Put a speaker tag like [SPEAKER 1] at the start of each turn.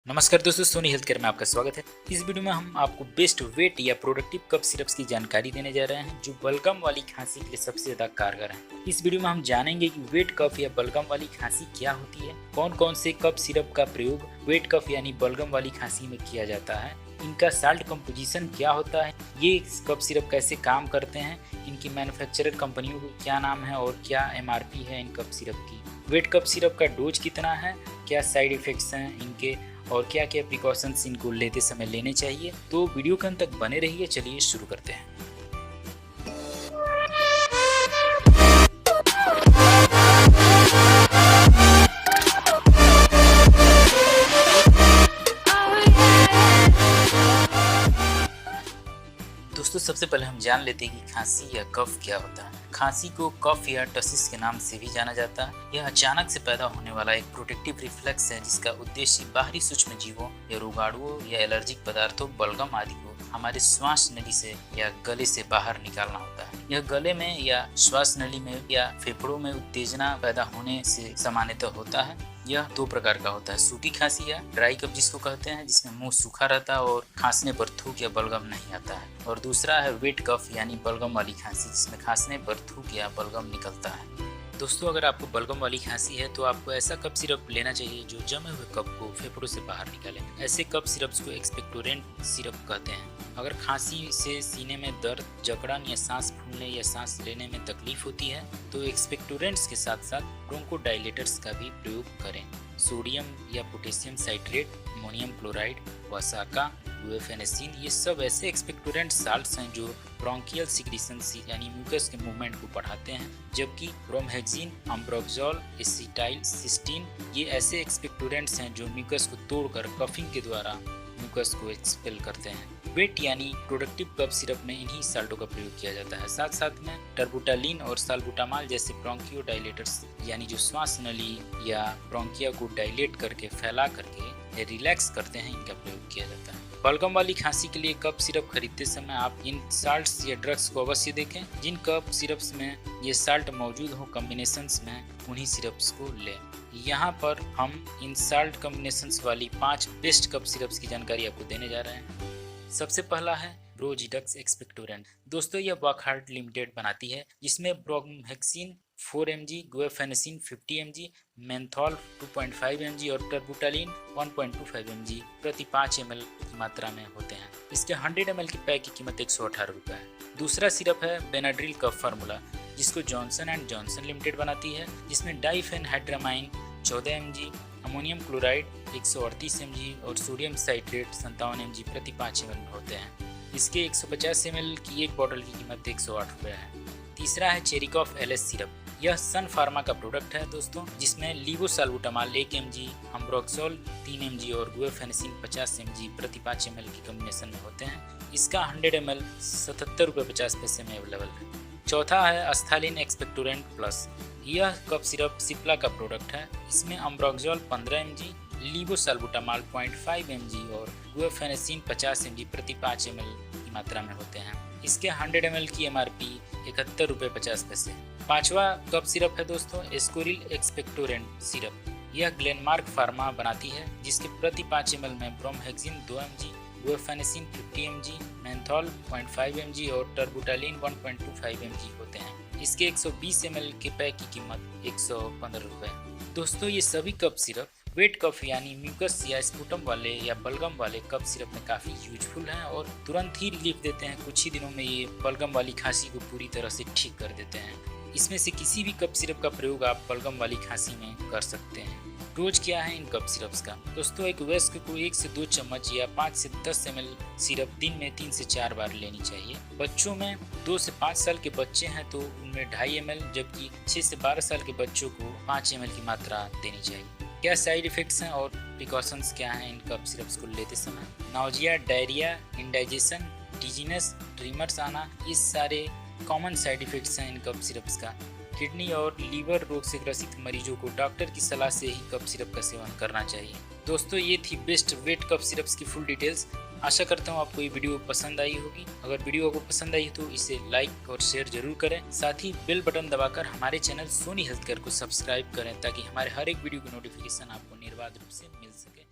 [SPEAKER 1] नमस्कार दोस्तों, Soni health care में आपका स्वागत है। इस वीडियो में हम आपको बेस्ट वेट या प्रोडक्टिव कफ सिरप्स की जानकारी देने जा रहे हैं जो बलगम वाली खांसी के लिए सबसे ज्यादा कारगर है। इस वीडियो में हम जानेंगे कि वेट कफ या बलगम वाली खांसी क्या होती है, कौन कौन से कफ सिरप का प्रयोग वेट कफ यानी बलगम वाली खांसी में किया जाता है, इनका साल्ट कंपोजिशन क्या होता है, ये कफ सिरप कैसे काम करते हैं, इनकी मैन्युफैक्चरर कंपनियों को क्या नाम है और क्या MRP है इन कफ सिरप की, वेट कफ सिरप का डोज कितना है, क्या साइड इफेक्ट्स हैं इनके और क्या क्या प्रिकॉशंस इनको लेते समय लेने चाहिए। तो वीडियो के अंत तक बने रहिए। चलिए शुरू करते हैं। दोस्तों, सबसे पहले हम जान लेते हैं कि खांसी या कफ क्या होता है। खांसी को कफ या टसिस के नाम से भी जाना जाता है। यह अचानक से पैदा होने वाला एक प्रोटेक्टिव रिफ्लेक्स है जिसका उद्देश्य बाहरी सूक्ष्म जीवों या रोगाणुओं या एलर्जिक पदार्थों बलगम आदि को हमारे श्वास नली से या गले से बाहर निकालना होता है। यह गले में या श्वास नली में या फेफड़ों में उत्तेजना पैदा होने से सामान्यतः होता है। यह दो प्रकार का होता है, सूखी खांसी या ड्राई कफ जिसको कहते हैं, जिसमें मुंह सूखा रहता है और खांसने पर थूक या बलगम नहीं आता है, और दूसरा है वेट कफ यानी बलगम वाली खांसी जिसमें खांसने पर थूक या बलगम निकलता है। दोस्तों, अगर आपको बलगम वाली खांसी है तो आपको ऐसा कफ सिरप लेना चाहिए जो जमे हुए कफ को फेफड़ों से बाहर निकाले। ऐसे कफ सिरप्स को एक्सपेक्टोरेंट सिरप कहते हैं। अगर खांसी से सीने में दर्द, जकड़न या सांस फूलने या सांस लेने में तकलीफ होती है तो एक्सपेक्टोरेंट्स के साथ साथ ब्रोंकोडाइलेटर्स का भी प्रयोग करें। सोडियम या पोटेशियम साइट्रेट, अमोनियम क्लोराइड, वसाका, गुएफेनेसिन, ये सब ऐसे एक्सपेक्टोरेंट साल्ट्स हैं जो ब्रोंकियल सिक्रीशन यानी म्यूकस के मूवमेंट को बढ़ाते हैं, जबकि ब्रोमहेक्सिन, अम्ब्रोक्सोल, एसिटाइल सिस्टीन ये ऐसे एक्सपेक्टोरेंट्स हैं जो म्यूकस को तोड़कर कफिंग के द्वारा म्यूकस को एक्सपेल करते हैं। वेट यानी प्रोडक्टिव कफ सिरप में इन्हीं साल्टों का प्रयोग किया जाता है। साथ साथ में टर्बुटालिन और साल्बुटामाल जैसे ब्रोंकियोडाइलेटर्स यानी जो श्वास नली या ब्रोंकिया को डायलेट करके फैला करके रिलैक्स करते हैं, इनका प्रयोग किया जाता है। बलगम वाली खांसी के लिए कफ सिरप खरीदते समय आप इन साल्ट्स या ड्रग्स को अवश्य देखें। जिन कफ सिरप्स में ये साल्ट मौजूद हो कॉम्बिनेशंस में, उन्हीं सिरप्स को लें। यहाँ पर हम इन साल्ट कॉम्बिनेशंस वाली 5 बेस्ट कफ सिरप्स की जानकारी आपको देने जा रहे हैं। सबसे पहला है ब्रोजिडक्स एक्सपेक्टोरेंट। दोस्तों, यह वॉकहार्ट लिमिटेड बनाती है, जिसमें bromhexine 4 mg, गुएफेनेसिन 50 mg, menthol 2.5 mg और टर्बुटालिन 1.25 mg प्रति 5 ml की मात्रा में होते हैं। इसके 100 ml की पैक की कीमत 118 रुपये है। दूसरा सिरप है बेनाड्रिल कफ फार्मूला, जिसको जॉनसन एंड जॉनसन लिमिटेड बनाती है, जिसमें डाइफेनहाइड्रामाइन 14 mg, अमोनियम क्लोराइड 138 mg और सोडियम साइट्रेट 57 mg प्रति 5 ml होते हैं। इसके 150 ml की एक बॉटल की कीमत 108 रुपये है। तीसरा है चेरिकॉफ LS सिरप। यह सन फार्मा का प्रोडक्ट है दोस्तों, जिसमें लीवोसाल्बुटामाल 1 mg, अम्ब्रोक्सोल 3 mg और गुएफेनेसिन 50 mg प्रति 5 ml की कॉम्बिनेशन में होते हैं। इसका 100 ml 77 रुपये 50 पैसे में अवेलेबल है। चौथा है अस्थालिन एक्सपेक्टोरेंट प्लस। यह कफ सिरप सिप्ला का प्रोडक्ट है। इसमें अम्ब्रोक्सोल 15 mg, लीवोसाल्बुटामाल 0.5 mg और गुएफेनेसिन 50 mg प्रति 5 ml की मात्रा में होते हैं। इसके 100 ml की MRP 71 रुपये 50 पैसे। पांचवा कफ सिरप है दोस्तों एस्कोरिल एक्सपेक्टोरेंट सिरप। यह ग्लेनमार्क फार्मा बनाती है, जिसके प्रति 5 ml में bromhexine 2 mg, गुएफेनेसिन 50 mg, menthol 0.5 mg और टर्बुटालिन 1.25 mg होते हैं। इसके 120 ml के पैक की कीमत 115 रुपये। दोस्तों, ये सभी कफ सिरप वेट कफ यानी म्यूकस या स्पुटम वाले या बलगम वाले कफ सिरप में काफ़ी यूजफुल हैं और तुरंत ही रिलीफ देते हैं। कुछ ही दिनों में ये बलगम वाली खांसी को पूरी तरह से ठीक कर देते हैं। इसमें से किसी भी कफ सिरप का प्रयोग आप बलगम वाली खांसी में कर सकते हैं। डोज क्या है इन कफ सिरप्स का? दोस्तों, एक वयस्क को 1 से 2 चम्मच या 5 से 10 ml सिरप दिन में 3 से 4 बार लेनी चाहिए। बच्चों में 2 से 5 साल के बच्चे हैं तो उनमें 2.5 ml, जबकि 6 से 12 साल के बच्चों को 5 ml की मात्रा देनी चाहिए। क्या साइड इफेक्ट्स हैं और प्रिकॉशंस क्या हैं इन कफ सिरप्स को लेते समय? Nausea, diarrhoea, indigestion, dizziness, tremors आना, ये सारे कॉमन साइड इफेक्ट्स हैं इन कफ सिरप्स का। किडनी और लीवर रोग से ग्रसित मरीजों को डॉक्टर की सलाह से ही कफ सिरप का सेवन करना चाहिए। दोस्तों, ये थी बेस्ट वेट कफ सिरप्स की फुल डिटेल्स। आशा करता हूँ आपको ये वीडियो पसंद आई होगी। अगर वीडियो आपको पसंद आई तो इसे लाइक और शेयर जरूर करें। साथ ही बेल बटन दबाकर हमारे चैनल सोनी हेल्थ केयर को सब्सक्राइब करें ताकि हमारे हर एक वीडियो की नोटिफिकेशन आपको निर्बाध रूप से मिल सके।